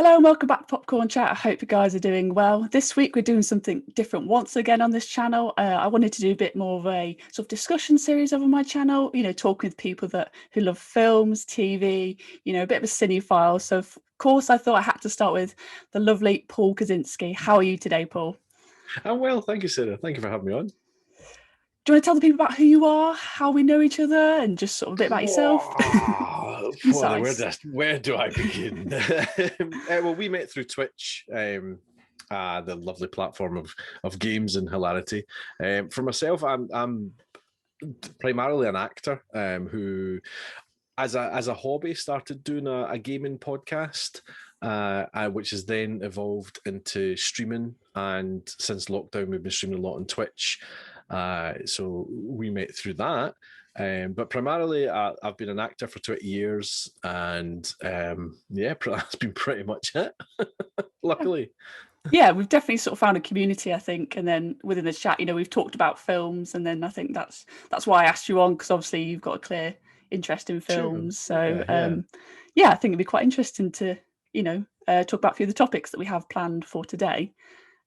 Hello and welcome back to Popcorn Chat. I hope you guys are doing well. This week we're doing something different once again on this channel. I wanted to do a bit more of a sort of discussion series over my channel, talking with people who love films, TV, a bit of a cinephile. So of course I thought I had to start with the lovely Paul Kozinski. How are you today, Paul? I'm well, thank you, Sarah. Thank you for having me on. Do you want to tell the people about who you are, how we know each other, and just sort of a bit about yourself? Concise. Where do I begin? Well, we met through Twitch, the lovely platform of games and hilarity. For myself, I'm primarily an actor who, as a hobby, started doing a gaming podcast. Which has then evolved into streaming, and since lockdown we've been streaming a lot on Twitch, so we met through that, but primarily I've been an actor for 20 years, and that's been pretty much it. Luckily. Yeah, we've definitely sort of found a community, I think, and then within the chat, we've talked about films, and then I think that's why I asked you on, because obviously you've got a clear interest in films. Sure. So I think it'd be quite interesting to talk about a few of the topics that we have planned for today.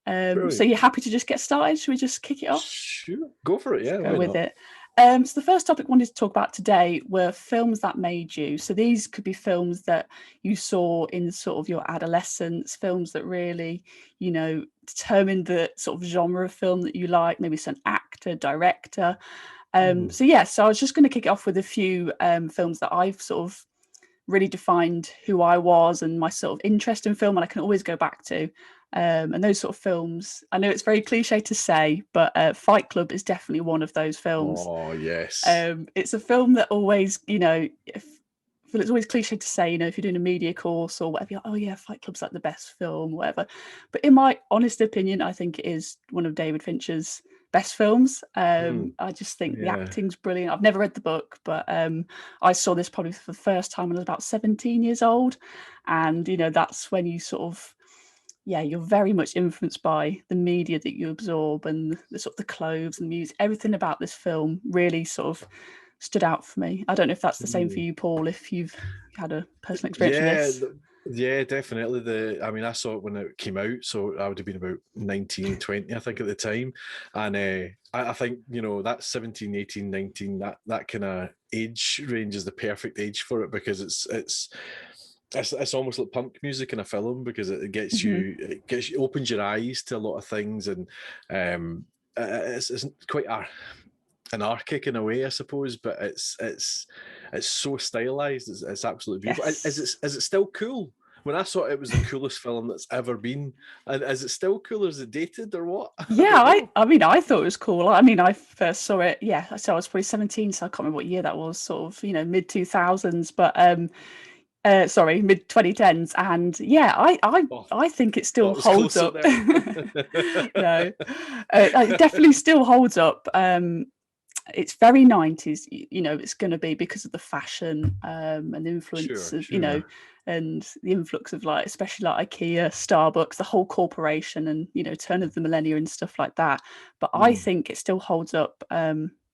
So you're happy to just get started? Should we just kick it off? Sure, go for it. Yeah, go with it. So the first topic I wanted to talk about today were films that made you. So these could be films that you saw in sort of your adolescence, films that really, determined the sort of genre of film that you like, maybe it's an actor, director. So I was just going to kick it off with a few films that I've sort of really defined who I was and my sort of interest in film, and I can always go back to. And those sort of films, I know it's very cliche to say, but Fight Club is definitely one of those films. Oh, yes. It's a film that always, it's always cliche to say, if you're doing a media course or whatever, you're like, oh yeah, Fight Club's like the best film, whatever. But in my honest opinion, I think it is one of David Fincher's best films. I just think the acting's brilliant. I've never read the book, but I saw this probably for the first time when I was about 17 years old. And, that's when you sort of, you're very much influenced by the media that you absorb, and the sort of the clothes and the music, everything about this film really sort of stood out for me. I don't know if that's the same for you, Paul, if you've had a personal experience with this. Yeah, definitely. I saw it when it came out, so I would have been about 19, 20, I think, at the time. And I think, that 17, 18, 19, that kind of age range is the perfect age for it, because it's almost like punk music in a film, because it gets you, opens your eyes to a lot of things, and it's quite anarchic in a way, I suppose, but it's so stylized. It's absolutely beautiful. Yes. Is it still cool? When I saw it was the coolest film that's ever been. And is it still cool? Is it dated or what? Yeah, I thought it was cool. I first saw it. Yeah, so I was probably 17, so I can't remember what year that was. Sort of, mid 2000s, but mid 2010s, and I think it still holds up. No, it definitely still holds up. It's very 90s, it's going to be because of the fashion and the influence of, and the influx of especially IKEA, Starbucks, the whole corporation, and, turn of the millennium and stuff like that. But I think it still holds up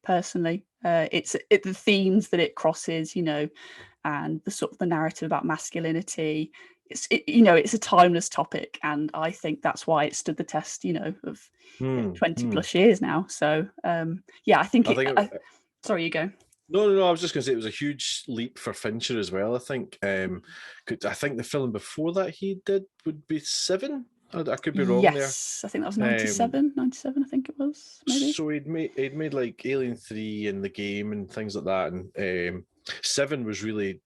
personally. It's the themes that it crosses, and the sort of the narrative about masculinity. It's a timeless topic, and I think that's why it stood the test, of 20 plus years now. So I think sorry, you go. No, I was just going to say it was a huge leap for Fincher as well. I think I think the film before that he did would be Seven. I could be wrong there. Yes, I think that was 97, I think it was, maybe. So he'd made like Alien 3 and The Game and things like that, and Seven was really,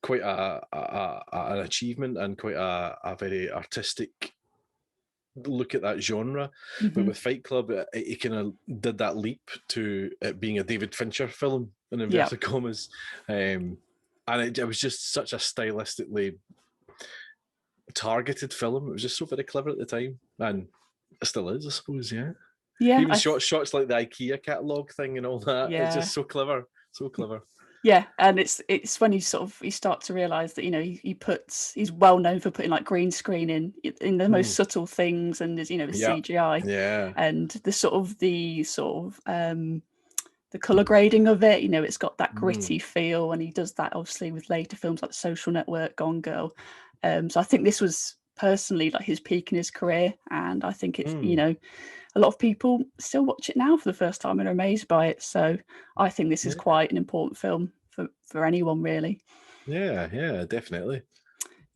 quite an achievement, and quite a very artistic look at that genre. But with Fight Club, he kind of did that leap to it being a David Fincher film, in inverted commas, and it was just such a stylistically targeted film. It was just so very clever at the time, and it still is, I suppose. Even shots like the IKEA catalogue thing and all that. It's just so clever. Yeah, and it's when you start to realise that he's well known for putting green screen in the most subtle things, and there's the CGI, and the colour grading of it. It's got that gritty feel, and he does that obviously with later films like The Social Network, Gone Girl. So I think this was personally like his peak in his career, and I think it's, you Mm. know, a lot of people still watch it now for the first time and are amazed by it. So I think this is Yeah, quite an important film for anyone really. yeah, yeah, definitely.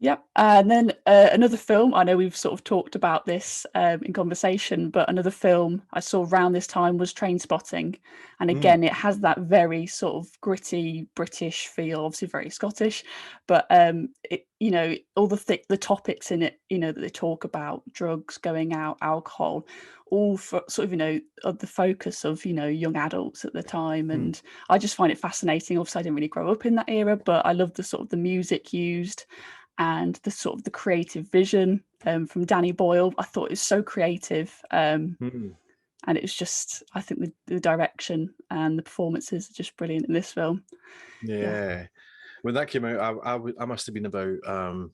Yep. And then another film, I know we've sort of talked about this in conversation, but another film I saw around this time was Trainspotting. And Mm. again, it has that very sort of gritty British feel, obviously very Scottish, but it, you know, all the topics in it, you know, that they talk about, drugs, going out, alcohol, all for sort of, you know, of the focus of, you know, young adults at the time. Mm. And I just find it fascinating. Obviously, I didn't really grow up in that era, but I love the sort of the music used and the sort of the creative vision from Danny Boyle. I thought it was so creative, Mm. and it was just, I think the direction and the performances are just brilliant in this film. Yeah, Yeah. When that came out, I must have been about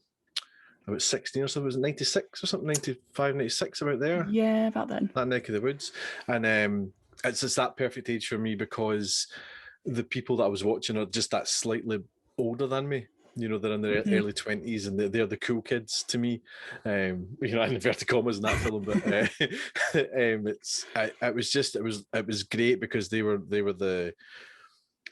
16 or so. Was it 96 or something? 95, 96, about there, yeah, about then. that neck of the woods. And it's just that perfect age for me because the people that I was watching are just that slightly older than me. You know, they're in their Hmm. early 20s, and they're the cool kids to me. You know, in inverted commas in that film, but it was great because they were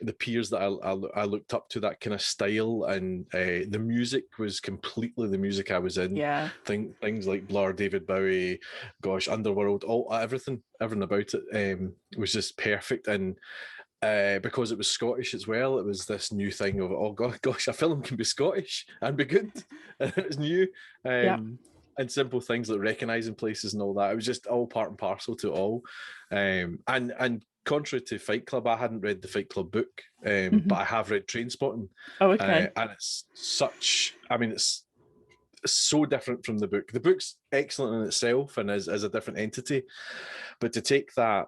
the peers that I looked up to, that kind of style, and the music was completely the music I was in. Yeah, Things like Blur, David Bowie, gosh, Underworld, all everything about it was just perfect. And because it was Scottish as well, it was this new thing of, oh gosh, a film can be Scottish and be good, and it was new. yeah, And simple things like recognizing places and all that. It was just all part and parcel to it all. And contrary to Fight Club, I hadn't read the Fight Club book, hmm. but I have read Trainspotting, Oh, okay. and it's such. I mean, it's so different from the book. The book's excellent in itself and as a different entity, but to take that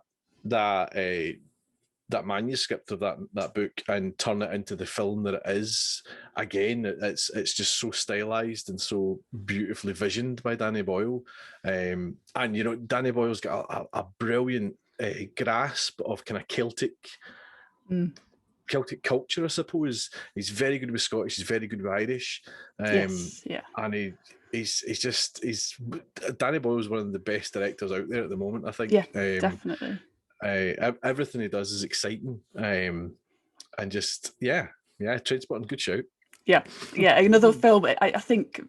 that manuscript of that book and turn it into the film that it is, again, it's just so stylized and so beautifully visioned by Danny Boyle. And you know, Danny Boyle's got a brilliant grasp of kind of Mm. Celtic culture, I suppose. He's very good with Scottish. He's very good with Irish, Yes, yeah, and he's Danny Boyle is one of the best directors out there at the moment, I think. yeah, definitely. Everything he does is exciting, and just yeah, Trainspotting, good shout. Yeah, yeah. Another film. I think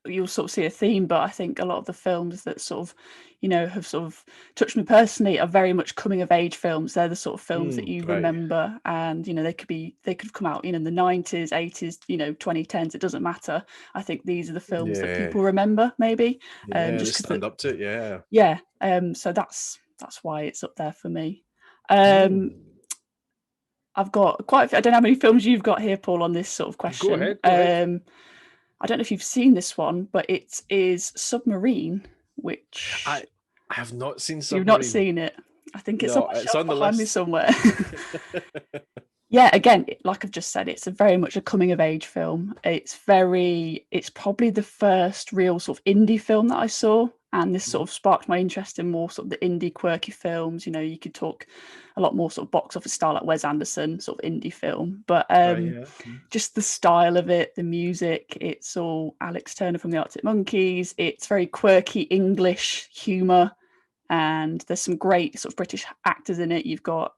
you'll sort of see a theme, but I think a lot of the films that sort of, you know, have sort of touched me personally are very much coming of age films. They're the sort of films that you Right, remember, and you know they could have come out, you know, in the 90s, 80s, you know, 2010s. It doesn't matter. I think these are the films that yeah, people remember, maybe, yeah, they just because, stand up to it, yeah. yeah. So that's why it's up there for me. Um, Mm. I've got quite. I don't know how many films you've got here, Paul, on this sort of Go question. ahead, go ahead. I don't know if you've seen this one, but it is Submarine, which I I have not seen you've not Submarine. seen it. I think it's on No, my it's shelf on the behind me list. somewhere. Yeah, again, like I've just said, it's a very much a coming of age film. It's probably the first real sort of indie film that I saw. And this sort of sparked my interest in more sort of the indie quirky films. You know, you could talk a lot more sort of box office style like Wes Anderson sort of indie film. But Right, yeah. just the style of it, the music, it's all Alex Turner from the Arctic Monkeys. It's very quirky English humor, and there's some great sort of British actors in it. You've got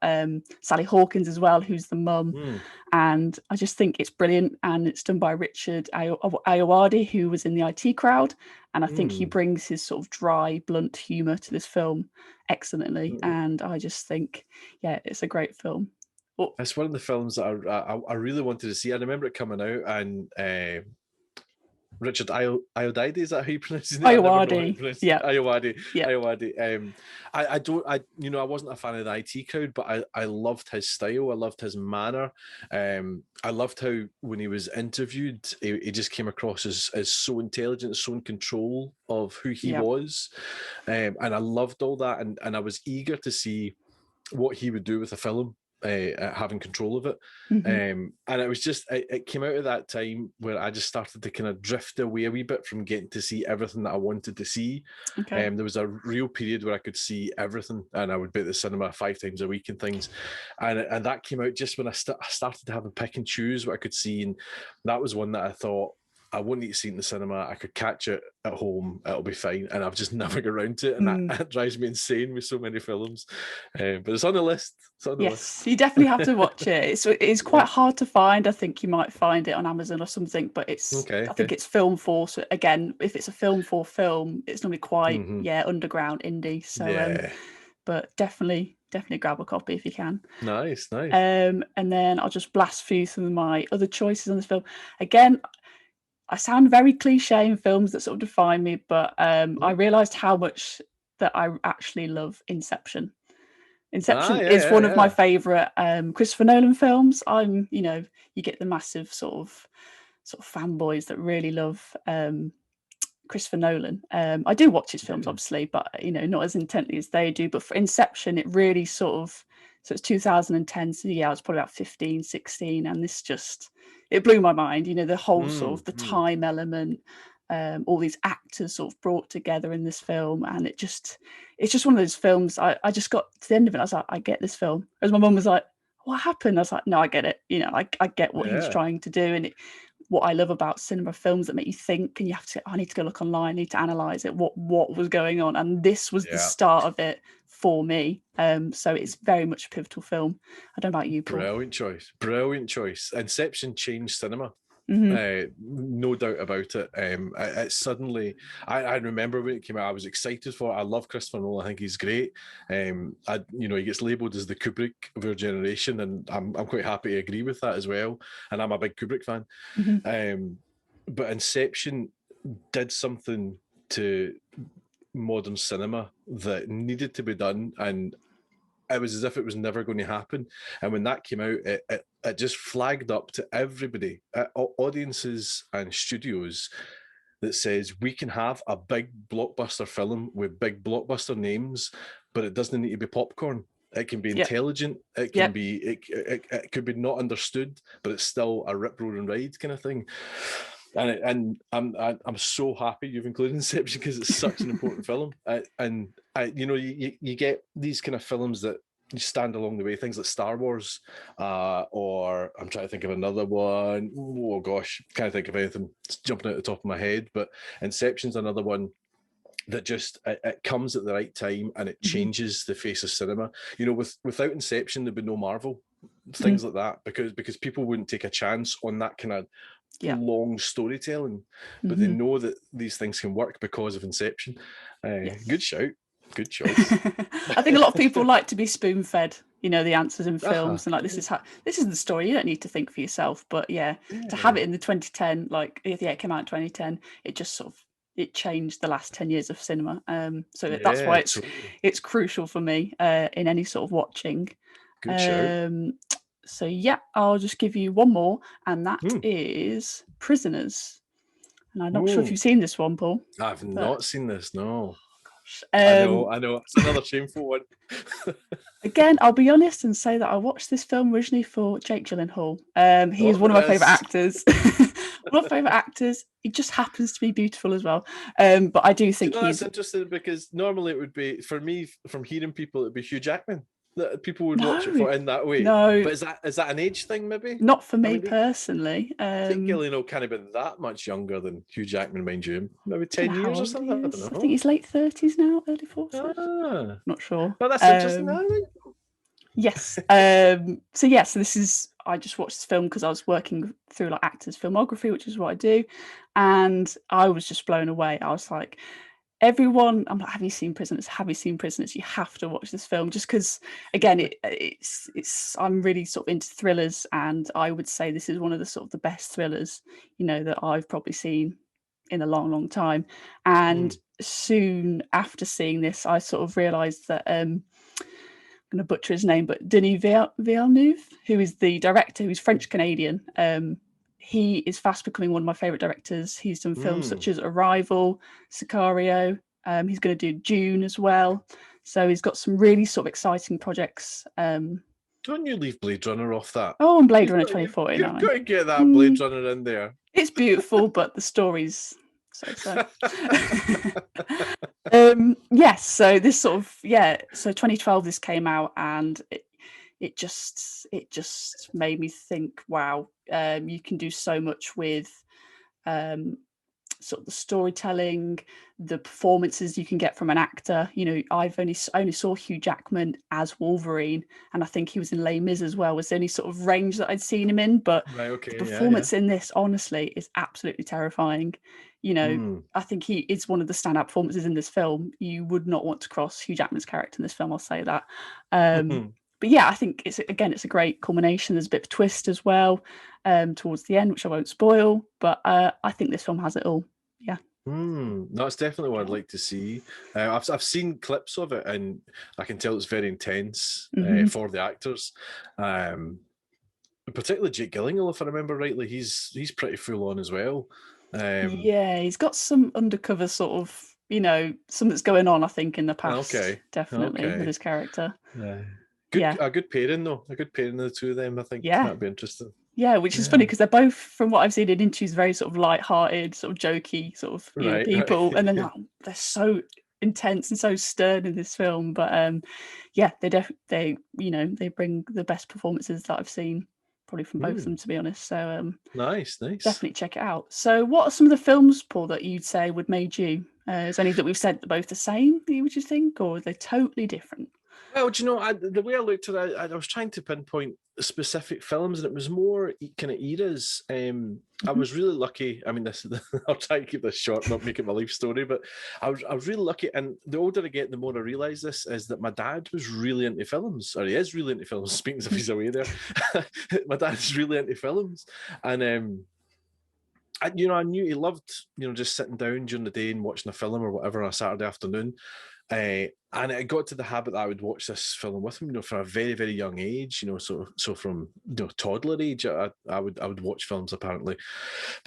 Sally Hawkins as well, who's the mum, Mm. and I just think it's brilliant. And it's done by Richard Ayoade, who was in the IT Crowd, and I think he Mm. brings his sort of dry, blunt humour to this film excellently. Mm. And I just think, yeah, it's a great film. Oh, It's one of the films that I really wanted to see. I remember it coming out, and Richard Iodide, is that how you pronounce his name? I never know how to Ayoade, pronounce it. yeah, yeah, Iowadi. I don't, I wasn't a fan of the IT Crowd, but I loved his style. I loved his manner. I loved how when he was interviewed, he just came across as so intelligent, so in control of who he yeah. was. And I loved all that. And I was eager to see what he would do with the film, having control of it. Hmm. And it was just, it came out of that time where I just started to kind of drift away a wee bit from getting to see everything that I wanted to see. Okay. There was a real period where I could see everything, and I would be at the cinema 5 times a week and things. And that came out just when I started to have a pick and choose what I could see. And that was one that I thought, I won't need to see it in the cinema. I could catch it at home. It'll be fine. And I've just never got around to it. And that drives me insane with so many films. But it's on the list. It's on the Yes, list. you definitely have to watch it. It's Yeah. quite hard to find. I think you might find it on Amazon or something, but Okay. I think it's Film 4. So again, if it's a Film 4 film, it's normally quite Mm-hmm. underground indie. So Yeah. but definitely grab a copy if you can. Nice. And then I'll just blast through some of my other choices on this film. Again, I sound very cliche in films that sort of define me, but I realised how much that I actually love Inception. Inception is one of my Yeah. favourite Christopher Nolan films. You get the massive sort of fanboys that really love Christopher Nolan. I do watch his films, obviously, but not as intently as they do. But for Inception, it really so it's 2010. So yeah, I was probably about 15, 16, and it blew my mind. The whole sort of the time element, all these actors sort of brought together in this film, and it's just one of those films. I just got to the end of it. I was like, I get this film. As my mum was like, what happened? I was like, no, I get it. I get what he was trying to do, and what I love about cinema films that make you think, and you have to, I need to go look online, I need to analyze it, what was going on, and this was the start of it for me. So it's very much a pivotal film. I don't know about you, Paul. Brilliant choice. Inception changed cinema. No doubt about it. It suddenly, I remember when it came out, I was excited for it. I love Christopher Nolan. I think he's great. He gets labelled as the Kubrick of our generation, and I'm quite happy to agree with that as well. And I'm a big Kubrick fan. But Inception did something to modern cinema that needed to be done, and it was as if it was never going to happen. And when that came out, it just flagged up to everybody, audiences and studios, that says we can have a big blockbuster film with big blockbuster names, but it doesn't need to be popcorn. It can be intelligent. It can be it could be not understood, but it's still a rip roaring ride kind of thing. And I'm so happy you've included Inception, because it's such an important film. You get these kind of films that you stand along the way, things like Star Wars, or I'm trying to think of another one. Oh gosh, can't think of anything. It's jumping out the top of my head, but Inception's another one that just it comes at the right time, and it changes the face of cinema. Without Inception, there'd be no Marvel, things like that, because people wouldn't take a chance on that kind of long storytelling, but they know that these things can work because of Inception. Good shout. Good choice. I think a lot of people like to be spoon-fed, the answers in films, and like, this is the story. You don't need to think for yourself. But to have it in the 2010, it came out in 2010. It just it changed the last 10 years of cinema. So that's why it's crucial for me in any sort of watching. Good shout. So I'll just give you one more, and that is Prisoners. And I'm not sure if you've seen this one, Paul. I've not seen this, no. I know. It's another shameful one. Again, I'll be honest and say that I watched this film originally for Jake Gyllenhaal. He is one of my favourite actors. One of my favourite actors. He just happens to be beautiful as well. But I do think that's interesting, because normally it would be, for me, from hearing people, it'd be Hugh Jackman that people would watch it for in that way. No, but is that an age thing, maybe? Not for me personally. Jake Gyllenhaal can't have been that much younger than Hugh Jackman, mind you. Maybe 10 years or something. I don't know. I think he's late 30s now, early 40s. Not sure. But that's interesting. Yes. So this is, I just watched this film because I was working through like actors' filmography, which is what I do, and I was just blown away. I was like, everyone, I'm like, have you seen Prisoners? Have you seen Prisoners? You have to watch this film, just because, again, it's I'm really sort of into thrillers, and I would say this is one of the sort of the best thrillers, that I've probably seen in a long, long time. And soon after seeing this, I sort of realised that I'm going to butcher his name, but Denis Villeneuve, who is the director, who's French Canadian. He is fast becoming one of my favourite directors. He's done films such as Arrival, Sicario. He's going to do Dune as well. So he's got some really sort of exciting projects. Don't you leave Blade Runner off that? Oh, and Blade Runner 2049. You've got to get that Blade Runner in there. It's beautiful, but the story's so. Yes, so this sort of, so 2012 this came out, and it just made me think, wow, you can do so much with sort of the storytelling, the performances you can get from an actor. You know, I only saw Hugh Jackman as Wolverine, and I think he was in Les Mis as well. Was the only sort of range that I'd seen him in, but Right. the Okay. Yeah. Yeah. performance in this, honestly, is absolutely terrifying. You know, I think he is one of the standout performances in this film. You would not want to cross Hugh Jackman's character in this film, I'll say that. But yeah, I think it's a great culmination. There's a bit of a twist as well towards the end, which I won't spoil. But I think this film has it all. Yeah. That's definitely what I'd like to see. I've seen clips of it, and I can tell it's very intense for the actors. Particularly Jake Gyllenhaal, if I remember rightly, he's pretty full on as well. Yeah, he's got some undercover sort of, you know, something's going on, I think, in the past, definitely, with his character. Yeah. A good pairing though. A good pairing of the two of them. I think Yeah. that'd be interesting. Yeah, which is funny because they're both, from what I've seen in interviews, very sort of light-hearted, sort of jokey, sort of people, and then they're so intense and so stern in this film. But yeah, they bring the best performances that I've seen, probably from both of them, to be honest. So nice. Definitely check it out. So, what are some of the films, Paul, that you'd say would made you? Is there any that we've said that both the same? Would you think, or are they totally different? Well, do you know, the way I looked at it, I was trying to pinpoint specific films, and it was more kind of eras. I was really lucky. I mean, I'll try to keep this short, not make it my life story, but I was really lucky. And the older I get, the more I realise this is that my dad was really into films, or he is really into films. Speaking as if he's away there, my dad's really into films, and I knew he loved, just sitting down during the day and watching a film or whatever on a Saturday afternoon. And it got to the habit that I would watch this film with him, from a very, very young age, so from toddler age, I would watch films apparently.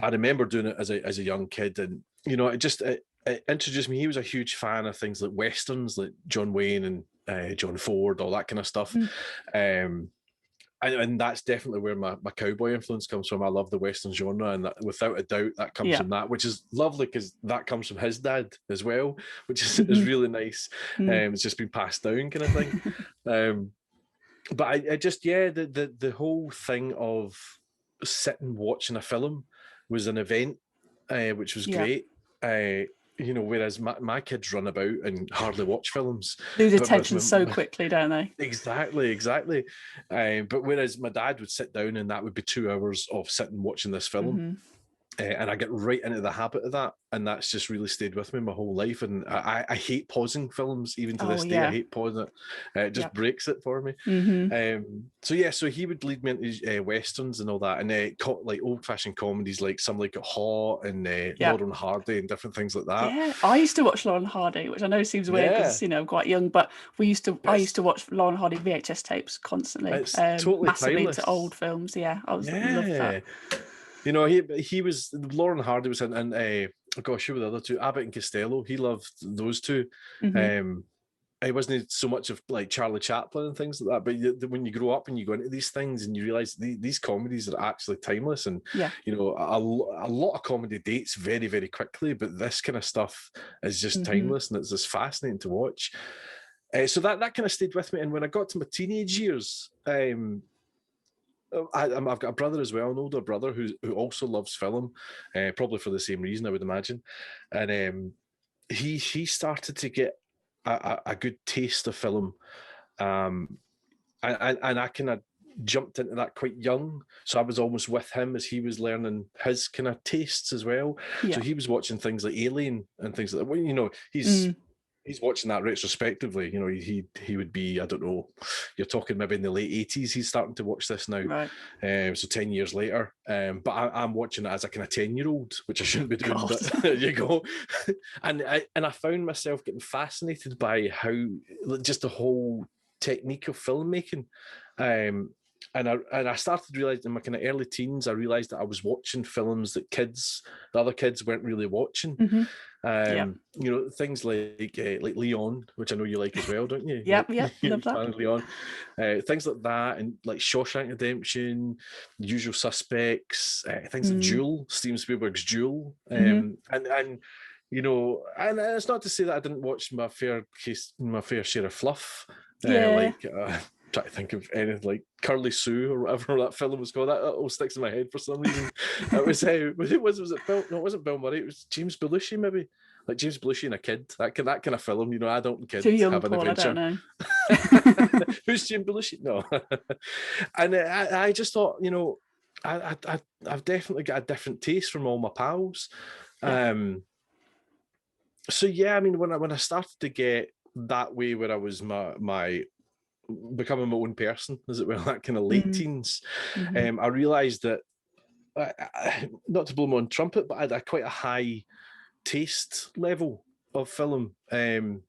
I remember doing it as a young kid, and it introduced me. He was a huge fan of things like westerns, like John Wayne and John Ford, all that kind of stuff. And that's definitely where my cowboy influence comes from. I love the Western genre, and without a doubt, that comes from that, which is lovely because that comes from his dad as well, which is really nice. It's just been passed down, kind of thing. But I just, the whole thing of sitting watching a film was an event, which was great. Whereas my kids run about and hardly watch films. Lose attention so quickly, don't they? Exactly. But whereas my dad would sit down and that would be 2 hours of sitting watching this film. And I get right into the habit of that, and that's just really stayed with me my whole life. And I hate pausing films, even to this day. I hate pausing it. It just breaks it for me. So he would lead me into westerns and all that, and like old-fashioned comedies, like Some Like It Hot and Laurel and Hardy and different things like that. Yeah, I used to watch Laurel and Hardy, which I know seems weird because I'm quite young, but I used to watch Laurel and Hardy VHS tapes constantly. It's totally massively timeless. into old films. I loved that. He was, Lauren Hardy was in, and who were the other two? Abbott and Costello. He loved those two. It wasn't so much of like Charlie Chaplin and things like that, but when you grow up and you go into these things and you realize these comedies are actually timeless, and a lot of comedy dates very, very quickly, but this kind of stuff is just timeless, and it's just fascinating to watch. So that kind of stayed with me, and when I got to my teenage years, I've got a brother as well, an older brother who also loves film, probably for the same reason, I would imagine. And he started to get a good taste of film, and I kind of jumped into that quite young. So I was almost with him as he was learning his kind of tastes as well. So he was watching things like Alien and things like that. Well, he's watching that retrospectively. He would be, I don't know, you're talking maybe in the late 80s, he's starting to watch this now. Right. So 10 years later. But I'm watching it as a kind of 10-year-old, which I shouldn't be doing, but there you go. And I found myself getting fascinated by how, just the whole technique of filmmaking. And I started realizing in my kind of early teens, I realized that I was watching films that the other kids weren't really watching. Things like Leon, which I know you like as well, don't you? Yep, love that. Leon. Things like that, and like Shawshank Redemption, Usual Suspects, things like Duel, Steven Spielberg's Duel, and it's not to say that I didn't watch my fair share of fluff. trying to think of anything like Curly Sue or whatever that film was called. That all sticks in my head for some reason. It was was it Bill? No, it wasn't Bill Murray. It was James Belushi, maybe. Like James Belushi and a kid. That kind of film, adult and kids Too young, have an Paul, adventure. I don't know. Who's James Belushi? No. And I just thought, I've definitely got a different taste from all my pals. Yeah. So yeah, I mean, when I started to get that way, where I was my becoming my own person, as it were, that kind of late teens, I realised that not to blow my own trumpet, but I had quite a high taste level of film, and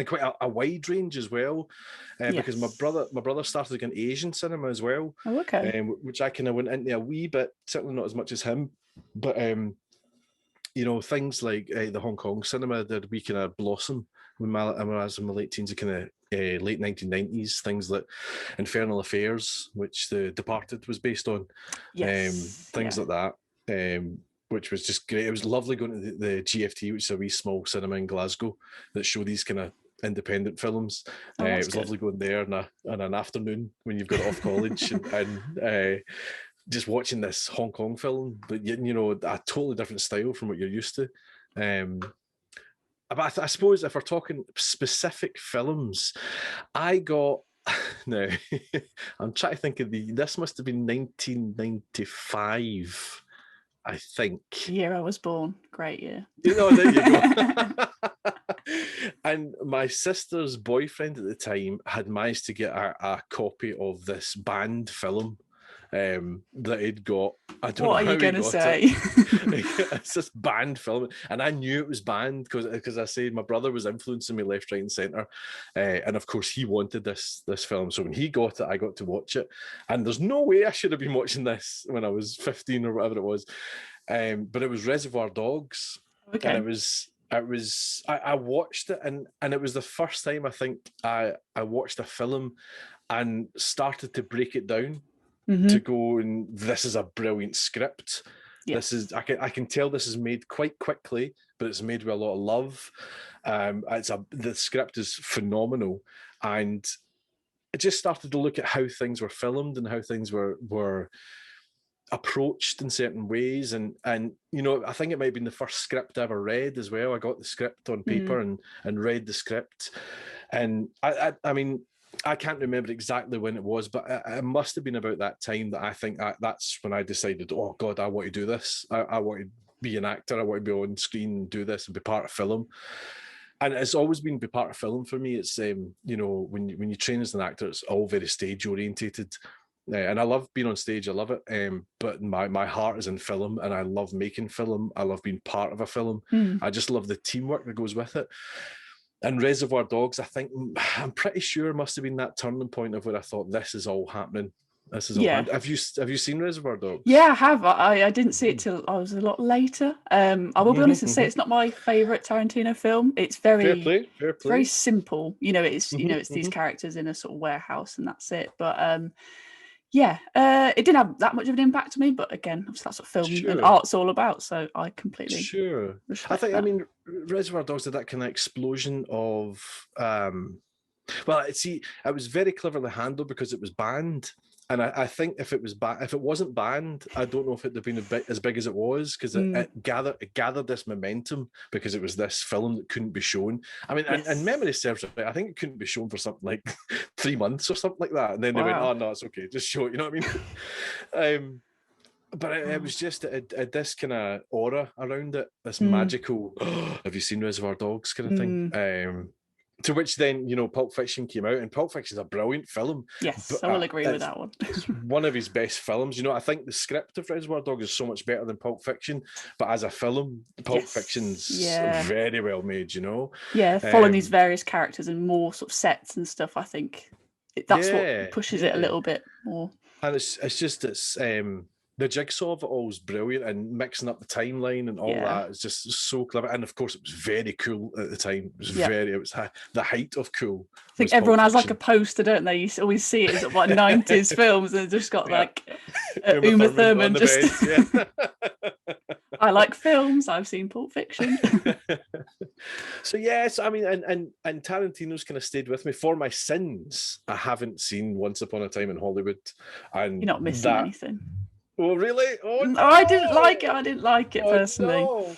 quite a wide range as well, because my brother started again Asian cinema as well. Oh, okay. Which I kind of went into a wee bit, certainly not as much as him, but things like the Hong Kong cinema did we kind of blossom when I was in my late teens, kind of late 1990s, things like Infernal Affairs, which The Departed was based on, things like that, which was just great. It was lovely going to the GFT, which is a wee small cinema in Glasgow that show these kind of independent films. It was lovely going there on an afternoon when you've got off college and just watching this Hong Kong film, but a totally different style from what you're used to. But I suppose if we're talking specific films, I got now I'm trying to think of this must have been 1995, I think. The year I was born. Great year. There you go. And my sister's boyfriend at the time had managed to get a copy of this banned film that he'd got. I don't know what are you going to say? It's this banned film, and I knew it was banned because I said my brother was influencing me left, right, and centre, and of course he wanted this film. So when he got it, I got to watch it, and there's no way I should have been watching this when I was 15 or whatever it was, but it was Reservoir Dogs, and it was. I watched it, and it was the first time I think I watched a film and started to break it down. To go, and this is a brilliant script. This is I can tell this is made quite quickly, but it's made with a lot of love. The script is phenomenal, and I just started to look at how things were filmed and how things were approached in certain ways, and I think it might have been the first script I ever read as well. I got the script on paper and read the script, and I mean, I can't remember exactly when it was, but it must have been about that time that I think that's when I decided, oh God, I want to do this. I want to be an actor. I want to be on screen and do this and be part of film. And it's always been be part of film for me. It's when you train as an actor, it's all very stage orientated. And I love being on stage. I love it. But my heart is in film, and I love making film. I love being part of a film. I just love the teamwork that goes with it. And Reservoir Dogs, I'm pretty sure must have been that turning point of where I thought, this is all happening. This is all happening. Have you seen Reservoir Dogs? Yeah, I have. I didn't see it till I was a lot later. I will be honest and say it's not my favourite Tarantino film. It's very fair play. very simple. It's it's these characters in a sort of warehouse and that's it. But it didn't have that much of an impact on me. But again, that's what film and art's all about. So I completely respect that. I mean, Reservoir Dogs did that kind of explosion of it was very cleverly handled because it was banned. And I think if it wasn't banned, I don't know if it'd have been as big as it was, because it gathered this momentum because it was this film that couldn't be shown. I mean, and memory serves right, I think it couldn't be shown for something like 3 months or something like that. And then they went, oh no, it's okay, just show it. You know what I mean? But it was just this kind of aura around it, this magical. Have you seen Reservoir Dogs kind of thing? To which then, Pulp Fiction came out, and Pulp Fiction is a brilliant film. Yes, I will agree with that one. It's one of his best films. I think the script of Reservoir Dogs is so much better than Pulp Fiction, but as a film, Pulp Fiction's very well made, Yeah, following these various characters and more sort of sets and stuff, I think that's what pushes it a little bit more. And it's the jigsaw of it all is brilliant, and mixing up the timeline and all that is just so clever. And of course, it was very cool at the time. It was it was the height of cool. I think everyone has like a poster, don't they? You always see it as like 90s films, and just got like Uma Thurman just. I like films. I've seen Pulp Fiction. So yes, I mean, and Tarantino's kind of stayed with me for my sins. I haven't seen Once Upon a Time in Hollywood, and You're not missing that. anything. Oh really? Oh No, no! I didn't like it. I didn't like it Oh personally. no!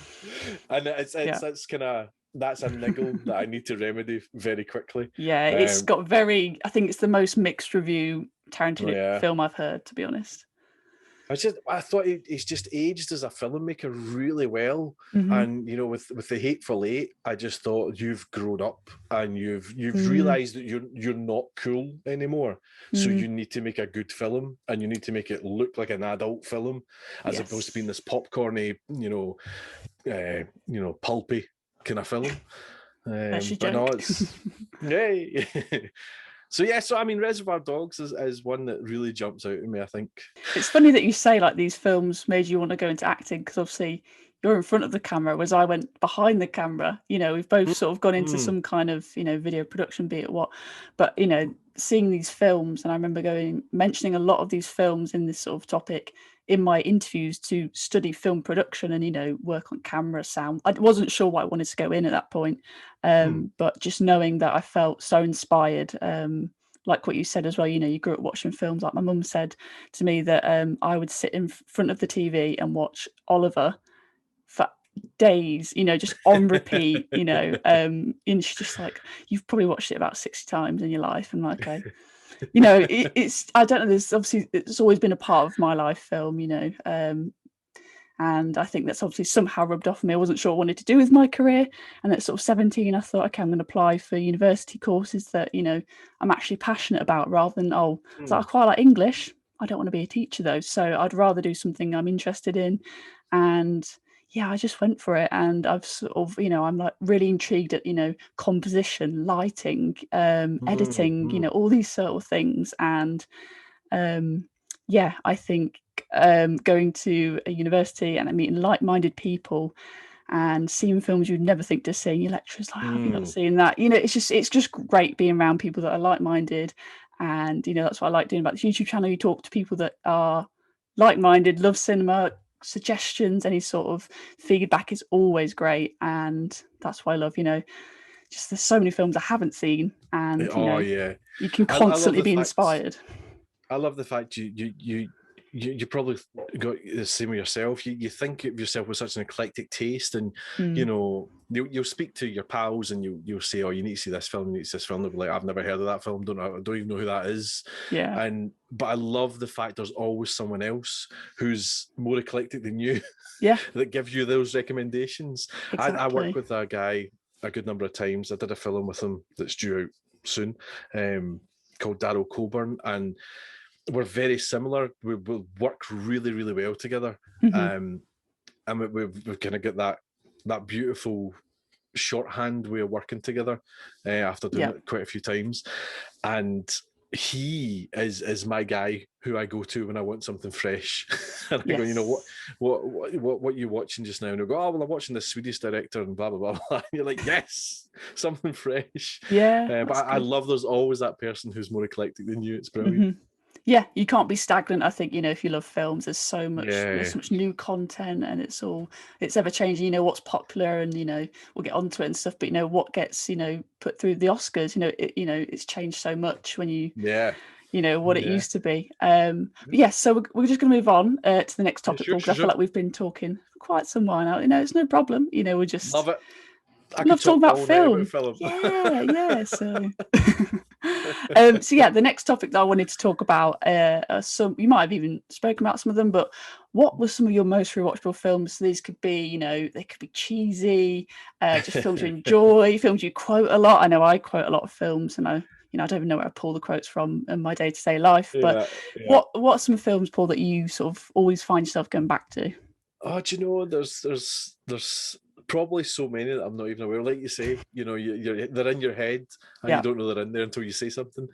And Yeah. that's kind of that's a niggle that I need to remedy very quickly. Yeah, it's got very. I think it's the most mixed review Oh Tarantino yeah. film I've heard, to be honest. I thought he's just aged as a filmmaker really well, Mm-hmm. and you know, with the Hateful Eight, I just thought you've grown up and you've Mm, realised that you're not cool anymore. So mm, you need to make a good film, and you need to make it look like an adult film, as opposed to being yes. this popcorny, pulpy kind of film. That's your But no, joke. it's yay. So yeah, so I mean, Reservoir Dogs is one that really jumps out at me, I think. It's funny that you say like these films made you want to go into acting because obviously you're in front of the camera, whereas I went behind the camera. We've both sort of gone into Mm, some kind of video production, be it what. But seeing these films, and I remember mentioning a lot of these films in this sort of topic in my interviews to study film production and work on camera, sound. I wasn't sure what I wanted to go in at that point, but just knowing that I felt so inspired. Like what you said as well, you grew up watching films. Like my mum said to me that I would sit in front of the TV and watch Oliver for days, just on repeat, and she's just like, you've probably watched it about 60 times in your life. And like, okay, it's, I don't know, there's obviously, it's always been a part of my life, film, and I think that's obviously somehow rubbed off on me. I wasn't sure what I wanted to do with my career. And at sort of 17, I thought, okay, I'm going to apply for university courses that, I'm actually passionate about rather than, so I quite like English. I don't want to be a teacher though. So I'd rather do something I'm interested in. And yeah, I just went for it. And I've sort of, I'm like really intrigued at, composition, lighting, editing, all these sort of things. And yeah, I think going to a university and meeting like-minded people and seeing films you'd never think to see, and your lecturers like, have you not seen that? It's just great being around people that are like-minded, and that's what I like doing about this YouTube channel. You talk to people that are like-minded, love cinema. Suggestions, any sort of feedback is always great, and that's why I love. Just there's so many films I haven't seen, and Oh yeah, you can I love constantly the be fact. inspired. I love the fact you probably got the same with yourself. You think of yourself with such an eclectic taste, and you'll speak to your pals and you'll say, "Oh, you need to see this film. You need to see this film." They'll be like, "I've never heard of that film. Don't even know who that is." Yeah. But I love the fact there's always someone else who's more eclectic than you. Yeah. That gives you those recommendations. Exactly. I work with a guy a good number of times. I did a film with him that's due out soon, called Daryl Coburn, and we're very similar. We will work really, really well together, and we've kind of got that beautiful shorthand way of working together after doing it quite a few times. And he is my guy who I go to when I want something fresh. And I go, what are you watching just now? And I go, oh well, I'm watching this Swedish director and blah blah blah blah. And you're like, yes, something fresh. Yeah, but I love there's always that person who's more eclectic than you. It's brilliant. Yeah, you can't be stagnant. I think if you love films, there's so much new content, and it's ever changing. What's popular, and we'll get onto it and stuff. But what gets put through the Oscars, it's changed so much when you what it used to be. But yeah, so we're just going to move on to the next topic, Paul, because I feel like we've been talking for quite some while now. It's no problem. We're just love it. I love talking about film. About film. Yeah. So, so yeah, the next topic that I wanted to talk about, some you might have even spoken about some of them, but what were some of your most rewatchable films? So these could be, they could be cheesy, just films you enjoy, films you quote a lot. I know I quote a lot of films, and I don't even know where I pull the quotes from in my day-to-day life. But what are some films, Paul, that you sort of always find yourself going back to? Oh, do you know, there's probably so many that I'm not even aware. Like you say, they're in your head and you don't know they're in there until you say something.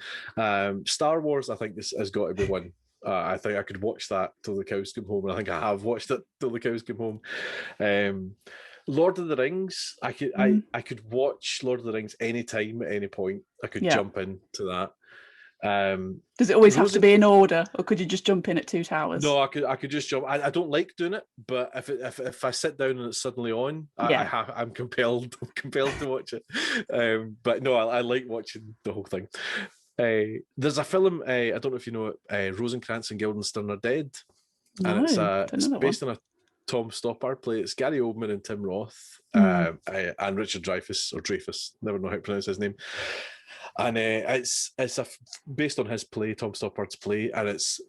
Star Wars, I think, has got to be one. I think I could watch that till the cows come home, and I think I have watched it till the cows come home. Lord of the Rings, I could watch Lord of the Rings anytime at any point. I could jump into that. Does it always have to Rosen be in order, or could you just jump in at Two Towers? No, I could just jump. I don't like doing it, but if I sit down and it's suddenly on, Yeah. I'm compelled I'm compelled to watch it. But no, I like watching the whole thing. There's a film. I don't know if you know it. Rosencrantz and Guildenstern are dead, and No, don't it's know that one. based on a Tom Stoppard play. It's Gary Oldman and Tim Roth, Mm. and Richard Dreyfuss or Dreyfuss. Never know how to pronounce his name. And it's based on his play, Tom Stoppard's play, and it's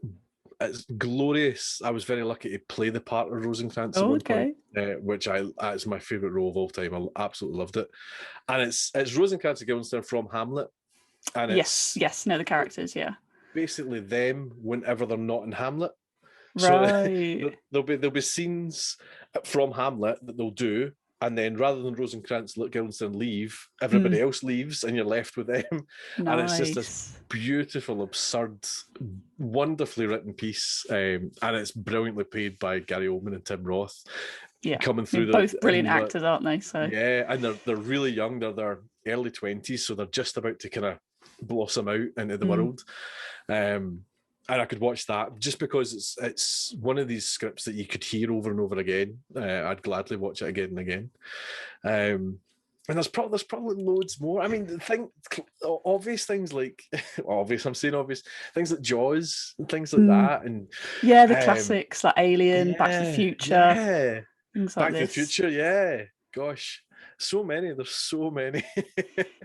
glorious. I was very lucky to play the part of Rosencrantz at Oh, one point, okay. which it's my favorite role of all time. I absolutely loved it, and it's Rosencrantz and Guildenstern from Hamlet, and Yes, it's yes, know the characters, yeah. basically them whenever they're not in Hamlet. So Right. there'll be scenes from Hamlet that they'll do, and then rather than Rosencrantz, Guildenstern leave, everybody Mm, else leaves, and you're left with them, and it's just this nice. beautiful, absurd, wonderfully written piece, and it's brilliantly played by Gary Oldman and Tim Roth, Yeah. coming I mean, through both brilliant actors, aren't they? So yeah, and they're really young. They're their early 20s, so they're just about to kind of blossom out into the world. And I could watch that just because it's one of these scripts that you could hear over and over again. I'd gladly watch it again and again. And there's probably loads more. I mean, obvious things like obvious. I'm saying obvious things like Jaws and things like that. And yeah, the classics like Alien, Back to the Future, yeah, things like Back to the this. Future. Yeah, gosh, so many. There's so many.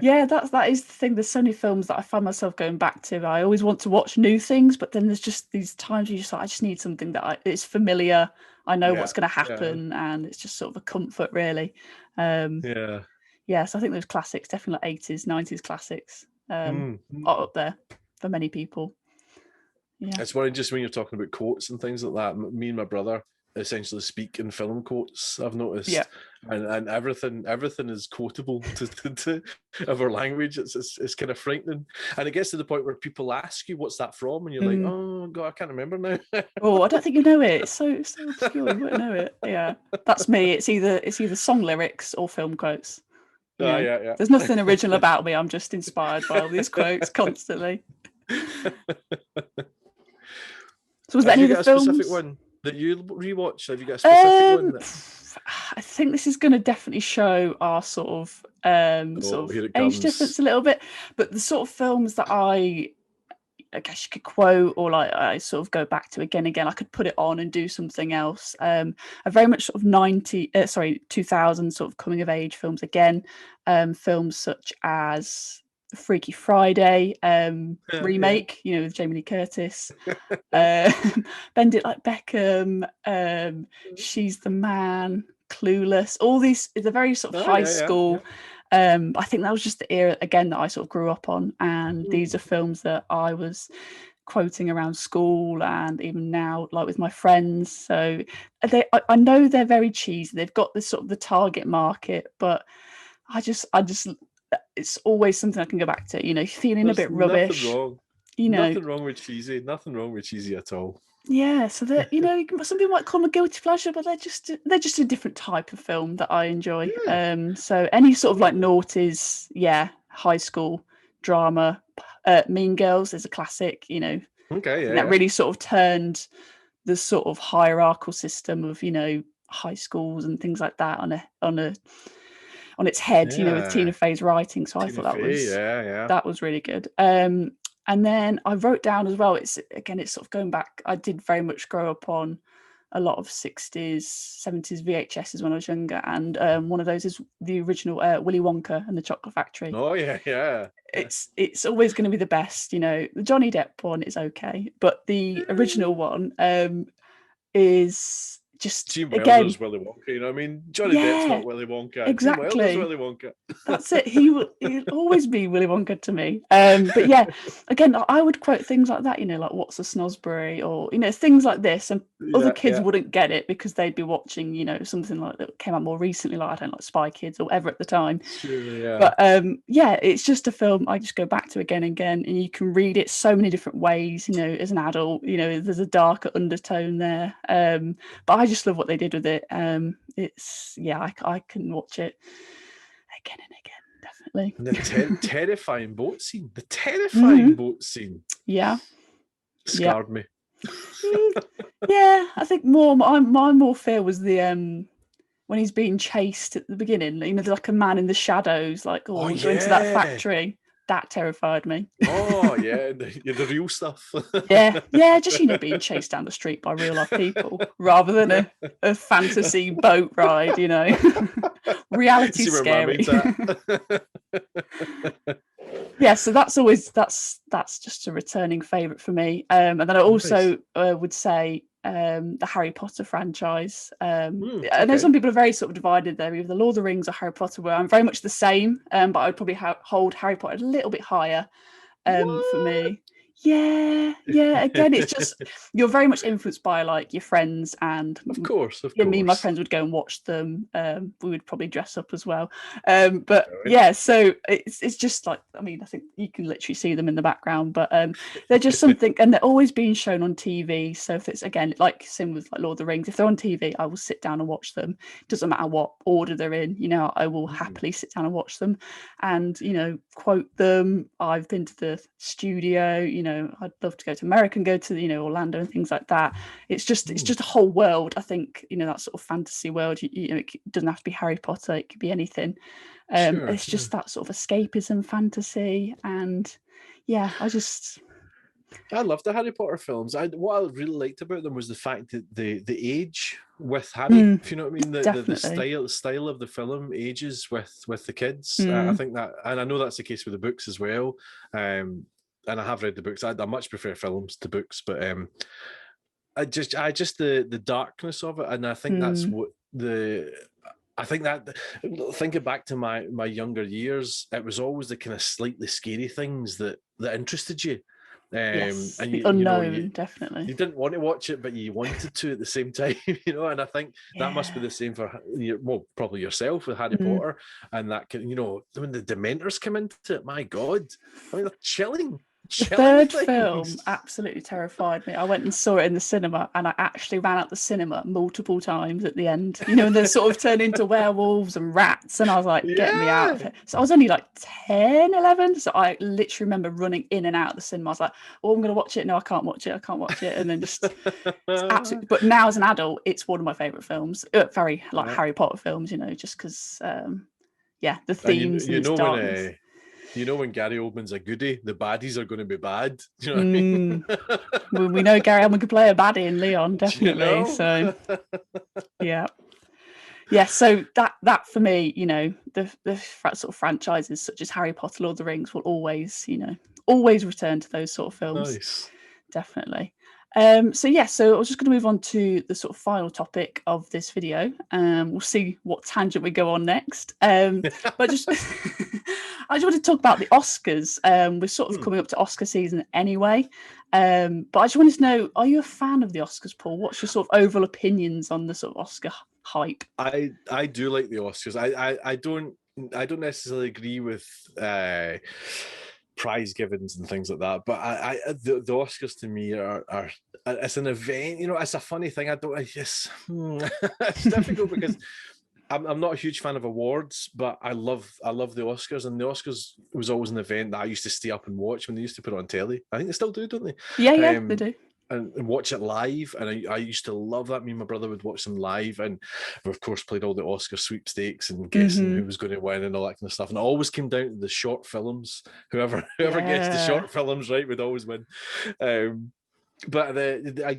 Yeah, that is the thing. There's so many films that I find myself going back to. I always want to watch new things, but then there's just these times where you just like, I just need something that it's familiar. I know Yeah, what's going to yeah, happen, and it's just sort of a comfort, really. yeah. Yeah, so I think those classics, definitely like 80s, 90s classics, Mm. are up there for many people. Yeah. It's funny just when you're talking about quotes and things like that. Me and my brother essentially speak in film quotes. I've Yeah. noticed, and everything is quotable to of our language. It's kind of frightening, and it gets to the point where people ask you, "What's that from?" and you're like, Mm. "Oh God, I can't remember now." Oh, I don't think you know it. It's so obscure. You won't know it. Yeah, that's me. It's either song lyrics or film quotes. You Ah, know, yeah, yeah. there's nothing original about me. I'm just inspired by all these quotes constantly. So, was there Have any you of the got a specific films? one that you rewatch? Have you got a specific one that? I think this is going to definitely show our Oh, here it age comes. difference a little bit. But the sort of films that I guess you could quote or like I sort of go back to again and again. I could put it on and do something else. I very much sort of 2000 sort of coming of age films again. Films such as Freaky Friday Yeah. remake, with Jamie Lee Curtis. Uh, Bend It Like Beckham, She's the Man, Clueless. All these, it's a very sort of Oh, high yeah, yeah, yeah. school. I think that was just the era again that I sort of grew up on, and these are films that I was quoting around school and even now, like with my friends. So I know they're very cheesy. They've got this sort of the target market, but I just, it's always something I can go back to. Feeling a There's bit rubbish. You know, nothing wrong with cheesy. Nothing wrong with cheesy at all. Yeah, so that some people might call them a guilty pleasure, but they're just a different type of film that I enjoy. Yeah. So any sort of like noughties, yeah, high school drama, Mean Girls is a classic. Okay. I think Yeah. that Yeah. really sort of turned the sort of hierarchical system of high schools and things like that on its head. With Yeah. Tina Fey's writing. So I Tina thought that Fey. was Yeah. Yeah. that was really good. And then I wrote down as well, it's sort of going back. I did very much grow up on a lot of 60s, 70s VHSs when I was younger. And one of those is the original Willy Wonka and the Chocolate Factory. Oh yeah. Yeah. It's always going to be the best. The Johnny Depp one is okay, but the original one is just, Gene again, Wilder's Willy Wonka. You know what I mean? Johnny Depp's yeah, not Willy Wonka. Gene Wilder's exactly. Willy Wonka. That's it. He'll always be Willy Wonka to me. But yeah, again, I would quote things like that, like What's a Snosbury, or things like this, and other Yeah. kids Yeah. wouldn't get it because they'd be watching, something like that came out more recently, like I don't know, like Spy Kids or whatever at the time. Sure. Yeah. But yeah, it's just a film I just go back to again and again, and you can read it so many different ways. As an adult, there's a darker undertone there. But I just love what they did with it. I can watch it again and again, definitely. And the terrifying boat scene. The Hmm. terrifying boat scene Yeah, yeah. scarred me. Mm, yeah, I think more my more fear was the when he's being chased at the beginning, you know, there's like a man in the shadows, like, Oh oh, go into that yeah. factory. That terrified me. Oh yeah, the real stuff. Yeah, yeah, just, you know, being chased down the street by real life people rather than Yeah. a fantasy boat ride, you know. See Reality's where my scary. mind's at. Yeah, so that's just a returning favourite for me. And then I Nice. also would say the Harry Potter franchise. I know Okay. some people are very sort of divided there, either the Lord of the Rings or Harry Potter, where I'm very much the same, but I'd probably hold Harry Potter a little bit higher for What? me. Yeah, yeah. Again, it's just you're very much influenced by like your friends and Of course, of yeah, me and my course. friends would go and watch them. We would probably dress up as well. But Brilliant. yeah, so it's just like, I mean, I think you can literally see them in the background, but they're just something, and they're always being shown on TV. So if it's, again, like same with like Lord of the Rings, if they're on TV, I will sit down and watch them. It doesn't matter what order they're in, you know, I will Mm. happily sit down and watch them and, you know, quote them. I've been to the studio, you know, I'd love to go to America and go to, you know, Orlando and things like that. It's Mm. just a whole world. I think, you know, that sort of fantasy world. You know, it doesn't have to be Harry Potter. It could be anything. Sure, It's sure. just that sort of escapism, fantasy, and yeah, I just I love the Harry Potter films. What I really liked about them was the fact that the age with Harry, mm, if you know what I mean, the definitely. style of the film ages with the kids. I Mm, think that, and I know that's the case with the books as well. And I have read the books. I much prefer films to books, but I just the darkness of it, and I think that's mm, what the. I think that thinking back to my younger years, it was always the kind of slightly scary things that interested you. yes, And the you know unknown, definitely. you didn't want to watch it, but you wanted to at the same time, you know. And I think that must be Yeah. the same for well, probably yourself with Harry Mm. Potter, and that can, you know, when the Dementors come into it, my God, I mean they're The chilling third film things. absolutely terrified me. I went and saw it in the cinema, and I actually ran out the cinema multiple times at the end. You know, and they sort of turn into werewolves and rats, and I was like, "Get me out of Yeah. here!" So I was only like 10, 11. So I literally remember running in and out of the cinema. I was like, "Oh, I'm going to watch it. No, I can't watch it. I can't watch it." And then just it's absolutely. But now as an adult, it's one of my favorite films. Very like Yeah. Harry Potter films, you know, just because, yeah, the And themes and you its know when darkness. you know when Gary Oldman's a goodie, the baddies are going to be bad. Do you know what I Mm, mean? we know Gary Oldman could play a baddie in Leon, You definitely. know? So yeah, yeah. So that for me, you know, the sort of franchises such as Harry Potter, Lord of the Rings will always, you know, always return to those sort of films. Nice. Definitely. So yeah, so I was just going to move on to the sort of final topic of this video. We'll see what tangent we go on next. But just I just want to talk about the Oscars. We're sort of Hmm. coming up to Oscar season anyway. But I just wanted to know, are you a fan of the Oscars, Paul? What's your sort of overall opinions on the sort of Oscar hype? I do like the Oscars. I don't necessarily agree with prize givings and things like that, but the Oscars to me are it's an event. You know, it's a funny thing. I don't. I just it's difficult because I'm not a huge fan of awards, but I love the Oscars, and the Oscars was always an event that I used to stay up and watch when they used to put it on telly. I think they still do, don't Yeah, they? yeah, they do. And watch it live, and I used to love that. Me and my brother would watch them live, and we of course played all the Oscar sweepstakes and guessing Hmm. who was going to win and all that kind of stuff. And it always came down to the short films. Whoever guessed the Yeah. short films right would always win. But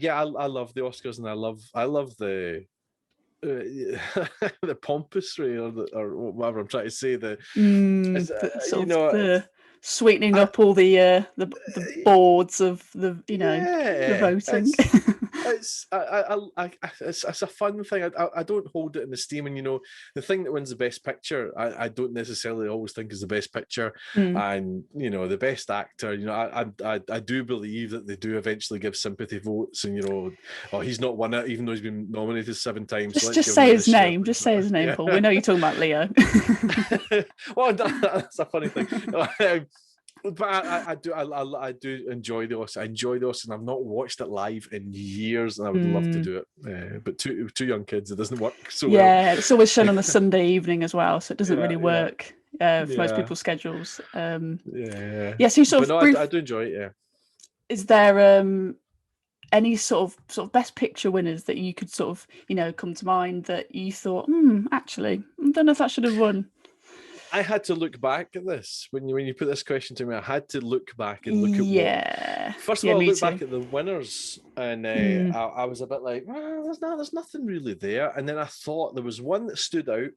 yeah, I love the Oscars, and I love the the pompously or whatever I'm trying to say. It's, The you sort of know, the sweetening I, up all the boards of the, you know, the yeah, voting. it's a fun thing. I don't hold it in esteem, and you know, the thing that wins the best picture, I don't necessarily always think is the best picture, Mm. and you know, the best actor. You know, I do believe that they do eventually give sympathy votes, and you know, oh, he's not won it even though he's been nominated 7 times. So let's Just give him say it his this year. name. Just say his name, Yeah. Paul. We know you're talking about Leo. Well, that's a funny thing. But I do enjoy the Oscars. I enjoy the Oscars, and I've not watched it live in years, and I would love to Mm. do it. But two young kids, it doesn't work so well. Yeah, it's always shown on a Sunday evening as well, so it doesn't Yeah, really yeah. work. for most Yeah. people's schedules. Yeah. Yeah, so you sort But of no, brief. I do enjoy it. Yeah. Is there any sort of best picture winners that you could sort of come to mind that you thought, actually, I don't know if that should have won? I had to look back at this when you put this question to me. I had to look back and look at what. Yeah, First of yeah, all, I me looked too. back at the winners, and Mm, I was a bit like, there's nothing really there. And then I thought there was one that stood out,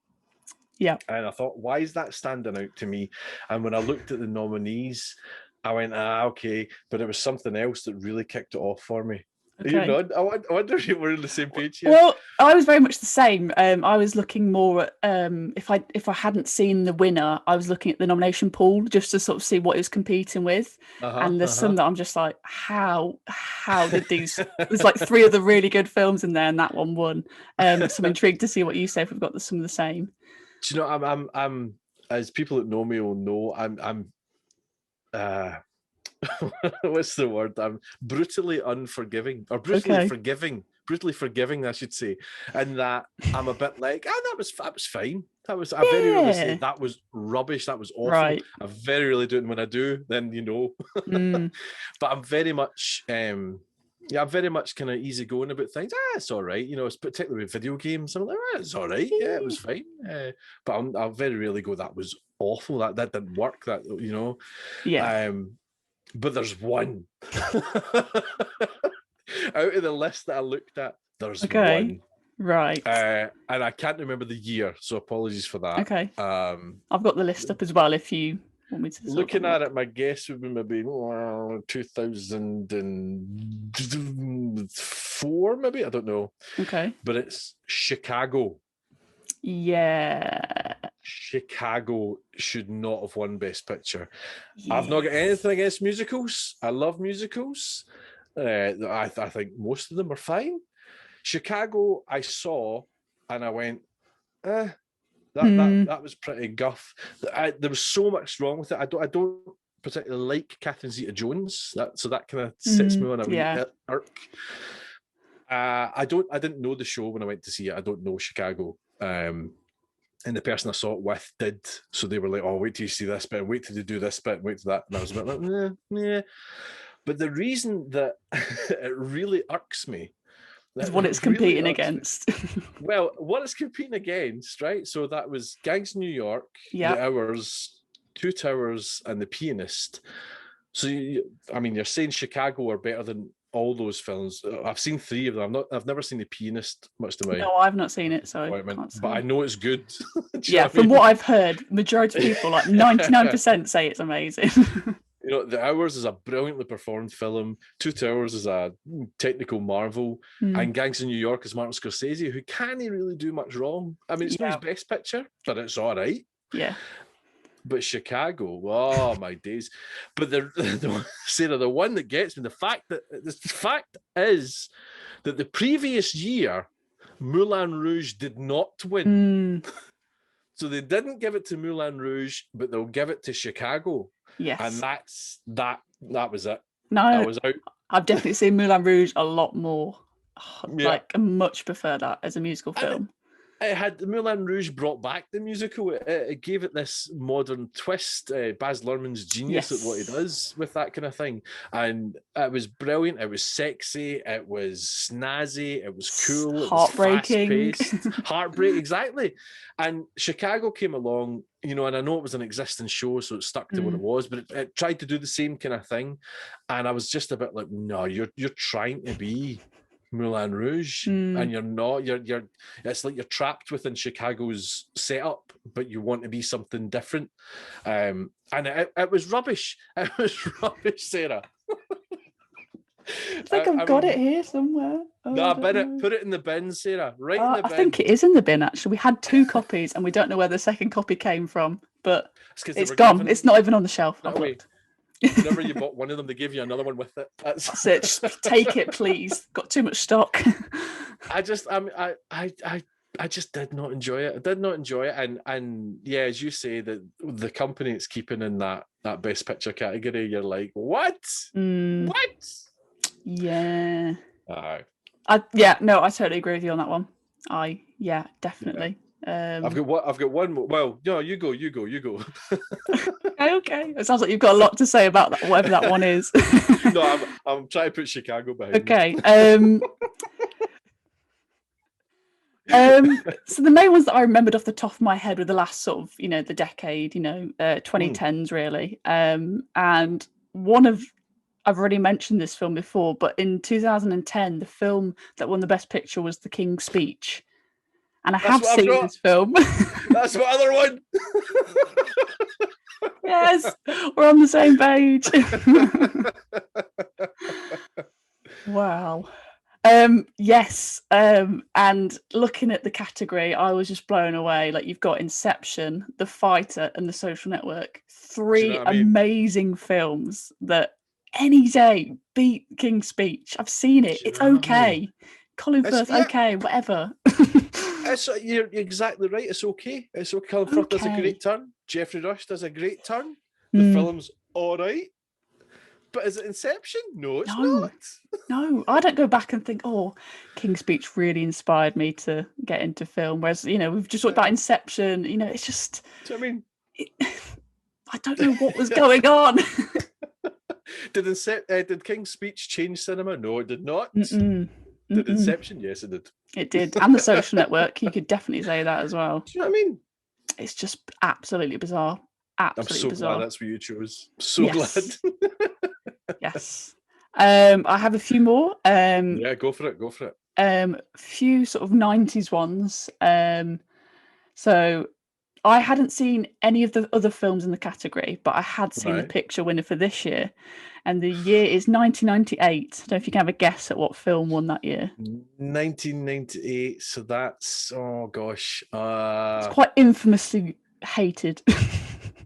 yeah. and I thought, why is that standing out to me? And when I looked at the nominees, I went, okay, but it was something else that really kicked it off for me. You Okay. know, I wonder if we're on the same page here. Well, I was very much the same. I was looking more at if I hadn't seen the winner, I was looking at the nomination pool just to sort of see what it was competing with. And there's some that I'm just like, how did these? There's like three of the really good films in there, and that one won. So I'm intrigued to see what you say if we've got some of the same. Do you know? I'm as people that know me will know. I'm what's the word? I'm brutally unforgiving or brutally forgiving. Brutally forgiving, I should say, and that I'm a bit like, that was fine. That was I very rarely say that was rubbish. That was awful. Right. I very rarely do it, and when I do, then But I'm very much, I'm very much kind of easygoing about things. It's all right, it's particularly with video games. I'm like, it's all right. Yeah, it was fine. But I'll very rarely go, that was awful. That didn't work. That Yeah. But there's one. Out of the list that I looked at, there's one. Right. And I can't remember the year, so apologies for that. Okay. I've got the list up as well if you want me to. Looking at it, my guess would be maybe 2004, maybe. I don't know. Okay. But it's Chicago. Yeah. Chicago should not have won Best Picture. Yes. I've not got anything against musicals. I love musicals. I think most of them are fine. Chicago, I saw, and I went, that was pretty guff. There was so much wrong with it. I don't particularly like Catherine Zeta-Jones. So that kind of sets me on a wee irk. I didn't know the show when I went to see it. I don't know Chicago. And the person I saw it with did. So they were like, oh, wait till you see this bit, wait till they do this bit, wait till that. And I was a bit like, yeah. But the reason that it really irks me is what it's competing against. Well, what it's competing against, right? So that was Gangs of New York, The Hours, Two Towers, and The Pianist. So, you're saying Chicago are better than all those films. I've seen three of them. I've never seen The Pianist, much to my No, I've not seen it, so but I know it's good. Yeah, from what I've heard, majority of people, like 99%, say it's amazing. The Hours is a brilliantly performed film. Two Towers is a technical marvel. And Gangs of New York is Martin Scorsese, who can't really do much wrong. It's not his best picture, but it's all right. Yeah. But Chicago, oh my days! But the one that gets me, the fact is that the previous year, Moulin Rouge did not win. So they didn't give it to Moulin Rouge, but they'll give it to Chicago. Yes, and that was it. No, I was out. I've definitely seen Moulin Rouge a lot more. I much prefer that as a musical film. It had Moulin Rouge brought back the musical. It gave it this modern twist. Baz Luhrmann's genius at what he does with that kind of thing, and it was brilliant. It was sexy. It was snazzy. It was cool. Heartbreaking. It was fast-paced. Heartbreak, exactly. And Chicago came along, and I know it was an existing show, so it stuck to what it was, but it tried to do the same kind of thing, and I was just a bit like, no, you're trying to be Moulin Rouge, and you're not. You're. It's like you're trapped within Chicago's setup, but you want to be something different. And it was rubbish. It was rubbish, Sarah. I think I've got it here somewhere. Put it in the bin, Sarah. Right in the bin. I think it is in the bin. Actually, we had 2 copies, and we don't know where the second copy came from. But it's gone. It's not even on the shelf. I've looked. Whenever you bought one of them, they give you another one with it. That's it. Just take it, please. Got too much stock. I just did not enjoy it. I did not enjoy it, and yeah, as you say, the company it's keeping in that Best Picture category, you're like, what? What? Yeah. I totally agree with you on that one. Definitely. I've got one more. Well, no, you go. Okay. It sounds like you've got a lot to say about that, whatever that one is. No, I'm trying to put Chicago behind Okay. me. So the main ones that I remembered off the top of my head were the last sort of, the decade, 2010s really. And one of I've already mentioned this film before, but in 2010, the film that won the Best Picture was The King's Speech. And I have seen this film. That's my other one. Yes, we're on the same page. Wow. Yes. And looking at the category, I was just blown away. Like, you've got Inception, The Fighter, and The Social Network. Three amazing films that any day beat King's Speech. I've seen it. It's okay. Colin Firth, okay, whatever. You're exactly right. It's okay. It's okay. Colin Firth does a great turn. Jeffrey Rush does a great turn. The film's all right. But is it Inception? No, it's not. No, I don't go back and think, oh, King's Speech really inspired me to get into film. Whereas, we've just talked about Inception. It's just... Do you know what I mean? I don't know what was going on. Did King's Speech change cinema? No, it did not. Did Inception? Yes, it did. It did. And The Social Network. You could definitely say that as well. Do you know what I mean? It's just absolutely bizarre. Absolutely bizarre. I'm so glad that's what you chose. So glad. Yes. I have a few more. Yeah, go for it. Few sort of 90s ones. So I hadn't seen any of the other films in the category, but I had seen the picture winner for this year. And the year is 1998. I don't know if you can have a guess at what film won that year. 1998. So that's, oh gosh. It's quite infamously hated.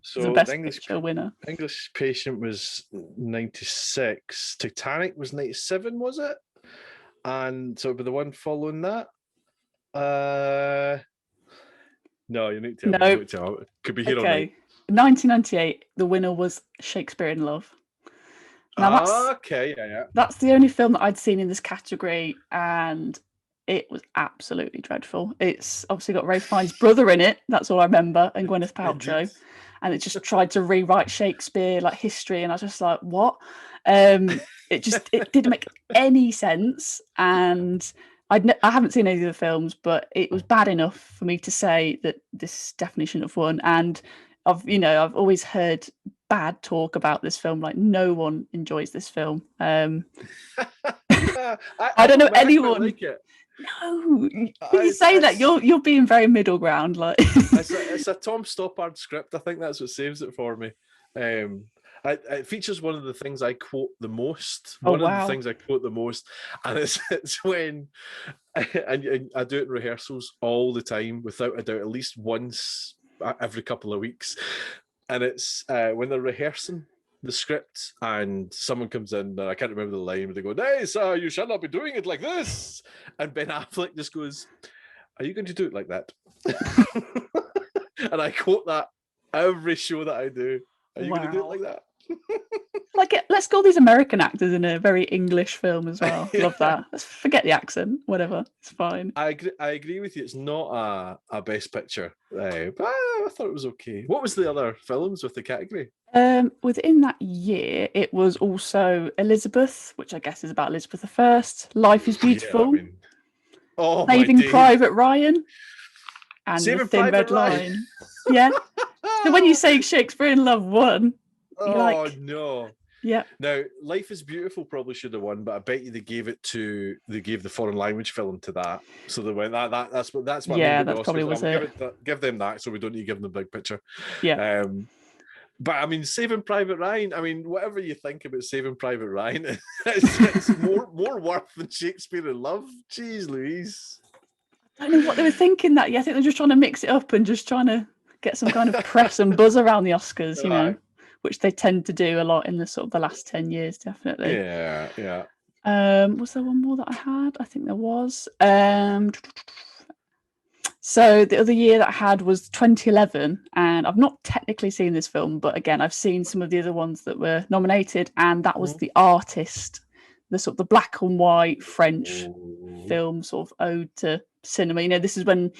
So the Best Picture winner. English Patient was 96. Titanic was 97, was it? And so it'd be the one following that. No, you need to tell me. It could be here all night. 1998, the winner was Shakespeare in Love. Now that's the only film that I'd seen in this category, and it was absolutely dreadful. It's obviously got Ralph Fiennes' brother in it. That's all I remember, and Gwyneth Paltrow. And it just tried to rewrite Shakespeare, like history, and I was just like, what? It didn't make any sense, and I haven't seen any of the films, but it was bad enough for me to say that this definitely shouldn't have won. And I've always heard bad talk about this film. Like, no one enjoys this film. I don't know anyone. Like it. No, you say that you're being very middle ground. Like, it's a Tom Stoppard script. I think that's what saves it for me. It features one of the things I quote the most. One of the things I quote the most, and it's when I do it in rehearsals all the time, without a doubt, at least once every couple of weeks. And it's when they're rehearsing the script and someone comes in and I can't remember the line, but they go, "Nice, you shall not be doing it like this." And Ben Affleck just goes, "Are you going to do it like that?" And I quote that every show that I do. Are you going to do it like that? Like, let's call these American actors in a very English film as well. Love that. Let's forget the accent. Whatever, it's fine. I agree with you. It's not a best picture, but I thought it was okay. What was the other films with the category? Within that year, it was also Elizabeth, which I guess is about Elizabeth I. Life is Beautiful. Saving Private Ryan. And The Thin Red Line. Yeah. So when you say Shakespeare in Love won, no. Yeah. Now, Life is Beautiful probably should have won, but I bet you they gave the foreign language film to that. So they went that's what that's probably was it. Give them that, so we don't need to give them the big picture. Yeah. But I mean, Saving Private Ryan. I mean, whatever you think about Saving Private Ryan, it's more worth than Shakespeare in Love. Jeez Louise. I don't know what they were thinking that. Yeah, I think they're just trying to mix it up and just trying to get some kind of press and buzz around the Oscars, which they tend to do a lot in the sort of the last 10 years, definitely. Yeah. Was there one more that I had? I think there was. So the other year that I had was 2011, and I've not technically seen this film, but again, I've seen some of the other ones that were nominated, and that was The Artist, the sort of the black and white French film, sort of ode to cinema. This is when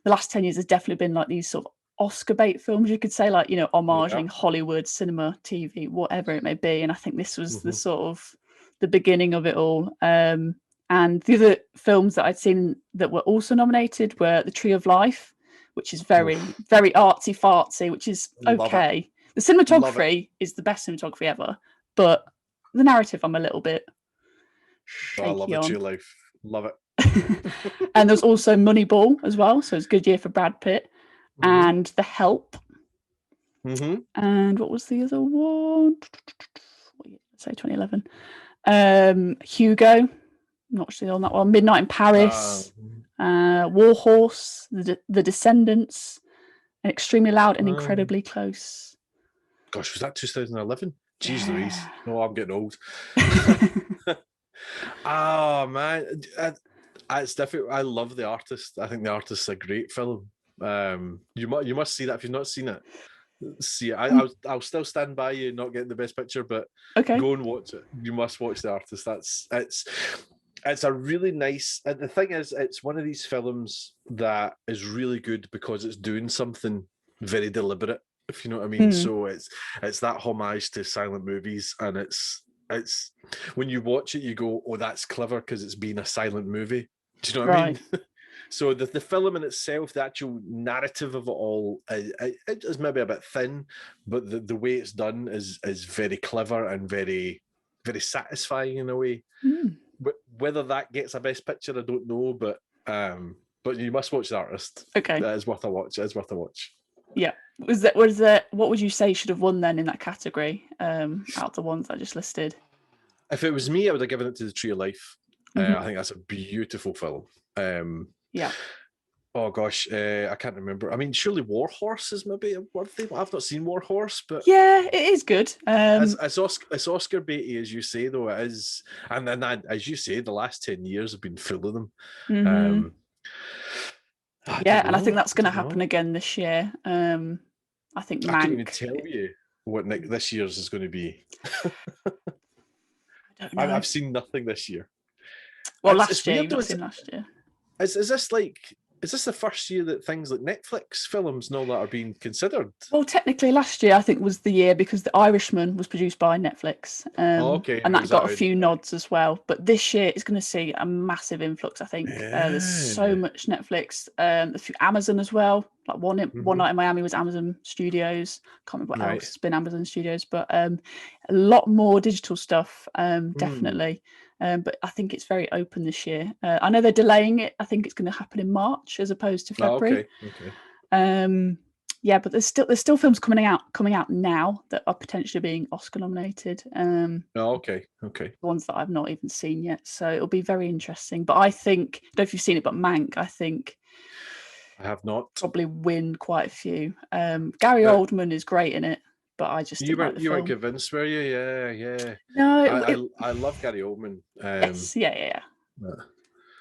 the last 10 years has definitely been like these sort of Oscar bait films, you could say, like, homaging Hollywood, cinema, TV, whatever it may be. And I think this was the sort of the beginning of it all. And the other films that I'd seen that were also nominated were The Tree of Life, which is very, very artsy fartsy, which is okay. The cinematography is the best cinematography ever, but the narrative I'm a little bit shaky I love on. The Tree of Life. Love it. And there's also Moneyball as well, so it's a good year for Brad Pitt. And The Help. And what was the other one? Say 2011. Hugo. Not sure on that one. Midnight in Paris. War Horse. The Descendants. And Extremely Loud and Incredibly Close. Gosh, was that 2011? Jeez Louise. Oh, I'm getting old. Oh, man. It's difficult. I love The Artist. I think The Artist's a great film. You must see that if you've not seen it. See it. I'll still stand by you not getting the best picture, but go and watch it. You must watch The Artist. It's a really nice. And the thing is, it's one of these films that is really good because it's doing something very deliberate, if you know what I mean. So it's that homage to silent movies, and it's when you watch it, you go, "Oh, that's clever," because it's been a silent movie. Do you know what I mean? So the film in itself, the actual narrative of it all, it is maybe a bit thin, but the way it's done is very clever and very, very satisfying in a way. Whether that gets a best picture, I don't know, but you must watch The Artist. Okay, it's worth a watch. It's worth a watch. Yeah. What would you say should have won then in that category? Out of the ones I just listed. If it was me, I would have given it to The Tree of Life. I think that's a beautiful film. Yeah. Oh gosh, I can't remember. I mean, surely War Horse is maybe worthy. I've not seen War Horse, but yeah, it is good. It's Oscar baity, as you say, though it is, and then as you say, the last 10 years have been full of them. And I think that's going to happen again this year. I think I couldn't even tell you what this year's is going to be. I don't know. I've seen nothing this year. Well, last year. Is this the first year that things like Netflix films and all that are being considered? Well, technically, last year I think was the year because The Irishman was produced by Netflix, and that got a few nods as well. But this year it's going to see a massive influx. I think there's so much Netflix, a few Amazon as well. Like One Night in Miami was Amazon Studios. Can't remember what else has been Amazon Studios, but a lot more digital stuff, definitely. But I think it's very open this year. I know they're delaying it. I think it's going to happen in March as opposed to February. Yeah, but there's still films coming out now that are potentially being Oscar nominated. Okay. Ones that I've not even seen yet. So it'll be very interesting. But I think, I don't know if you've seen it, but Mank, I think I have not. Probably win quite a few. Gary Oldman is great in it. But I just you weren't convinced, were you? Yeah. No, I love Gary Oldman. Yes, yeah.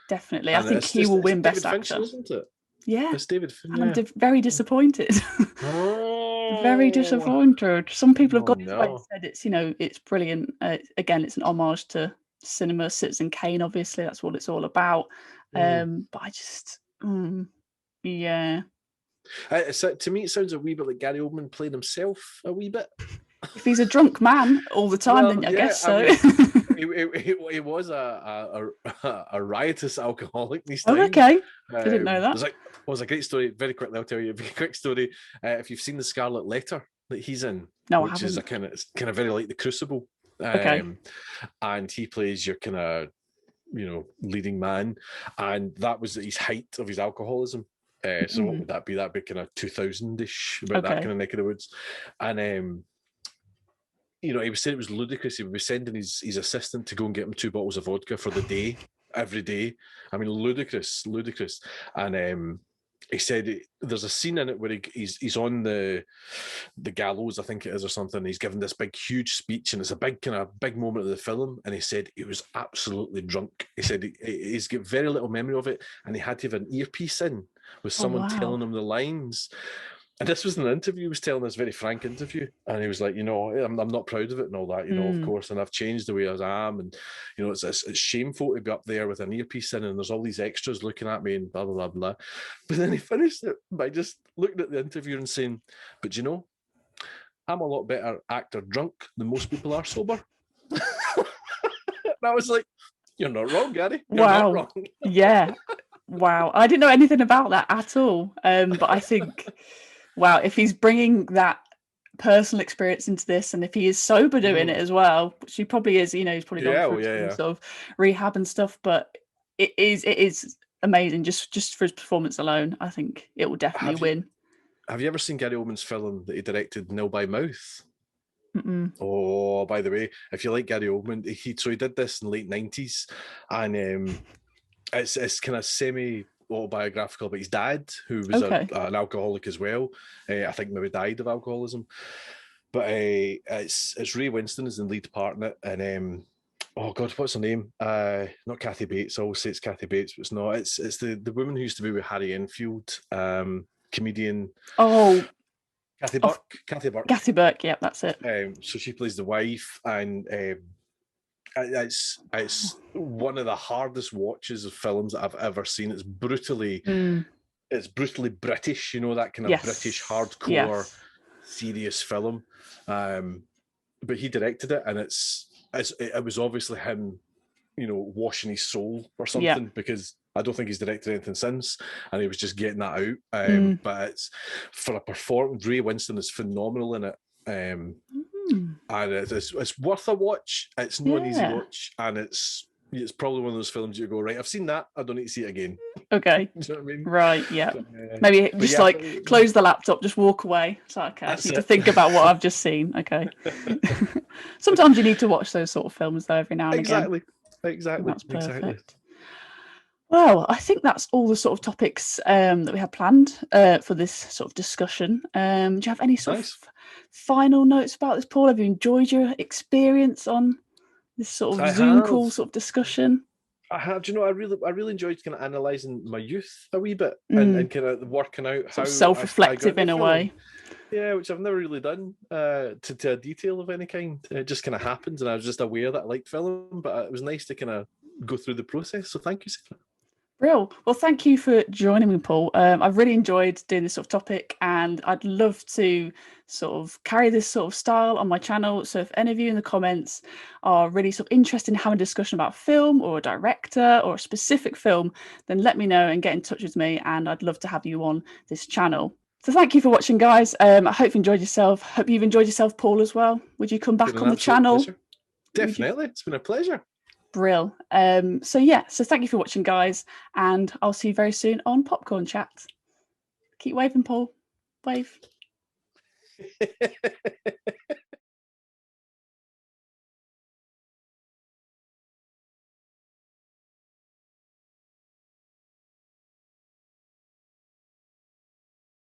Definitely, I think he will win Best Actor, Fincher, isn't it? Yeah, it's David Fincher. I'm very disappointed. Very disappointed. Some people have gone and said it's brilliant. Again, it's an homage to cinema. Citizen Kane, obviously, that's what it's all about. But I just, yeah. To me, it sounds a wee bit like Gary Oldman playing himself a wee bit. If he's a drunk man all the time, then I guess so. He was a riotous alcoholic these times. Oh, okay. I didn't know that. There's a great story. Very quickly, I'll tell you a very quick story. If you've seen The Scarlet Letter that he's in, which is kind of very like The Crucible. And he plays your kind of leading man, and that was at his height of his alcoholism. So what would that be? That'd be kind of 2000-ish, about that kind of neck of the woods. And he was saying it was ludicrous. He would be sending his assistant to go and get him 2 bottles of vodka for the day, every day. I mean, ludicrous. And he said there's a scene in it where he's on the gallows, I think it is, or something. He's given this huge speech, and it's a big moment of the film. And he said he was absolutely drunk. He said he's got very little memory of it, and he had to have an earpiece in with someone telling him the lines. And this was an interview. He was telling this very frank interview, and he was like, I'm not proud of it and all that, of course. And I've changed the way I am, and it's shameful to be up there with an earpiece in, and there's all these extras looking at me and blah blah blah blah. But then he finished it by just looking at the interviewer and saying, "But I'm a lot better actor drunk than most people are sober." And I was like, "You're not wrong, Gary. You're not wrong." Yeah. Wow. I didn't know anything about that at all. But I think, wow, if he's bringing that personal experience into this, and if he is sober doing it as well, which he probably is, he's probably gone through some sort of rehab and stuff, but it is amazing just for his performance alone. I think it will definitely win. Have you ever seen Gary Oldman's film that he directed, Nil by Mouth? Mm-mm. Oh, by the way, if you like Gary Oldman, he did this in the late 90s, and it's kind of semi-autobiographical about his dad, who was an alcoholic as well. I think maybe died of alcoholism. But it's Ray Winston is the lead part in it, and oh God, what's her name? Not Kathy Bates. I always say it's Kathy Bates, but it's not. It's the woman who used to be with Harry Enfield, comedian. Oh, Kathy Burke. Kathy Burke, yeah, that's it. So she plays the wife, and it's one of the hardest watches of films that I've ever seen. It's brutally British, that kind of British hardcore serious film. But he directed it, and it was obviously him, washing his soul or something, because I don't think he's directed anything since, and he was just getting that out. But it's for a performance. Ray Winston is phenomenal in it, and it's worth a watch. It's not an easy watch, and it's probably one of those films you go, right, I've seen that, I don't need to see it again. Okay. You know what I mean? Right, yeah. Maybe just close the laptop, just walk away. It's like, okay, I need to think about what I've just seen. Okay. Sometimes you need to watch those sort of films though every now and again. Exactly. That's perfect. Well, I think that's all the sort of topics that we have planned for this sort of discussion. Do you have any sort of final notes about this, Paul? Have you enjoyed your experience on this sort of Zoom call sort of discussion? I have. Do you know, I really enjoed kind of analysing my youth a wee bit and kind of working out how self-reflective in a way. Yeah, which I've never really done to a detail of any kind. It just kind of happened, and I was just aware that I liked film, but it was nice to kind of go through the process. So thank you, Sarah. Real. Well, thank you for joining me, Paul. I've really enjoyed doing this sort of topic, and I'd love to sort of carry this sort of style on my channel. So if any of you in the comments are really sort of interested in having a discussion about film or a director or a specific film, then let me know and get in touch with me, and I'd love to have you on this channel. So thank you for watching, guys. I hope you enjoyed yourself. Hope you've enjoyed yourself, Paul, as well. Would you come back on the channel? Pleasure. Definitely. It's been a pleasure. Brill. So thank you for watching, guys, and I'll see you very soon on Popcorn Chat. Keep waving, Paul. Wave.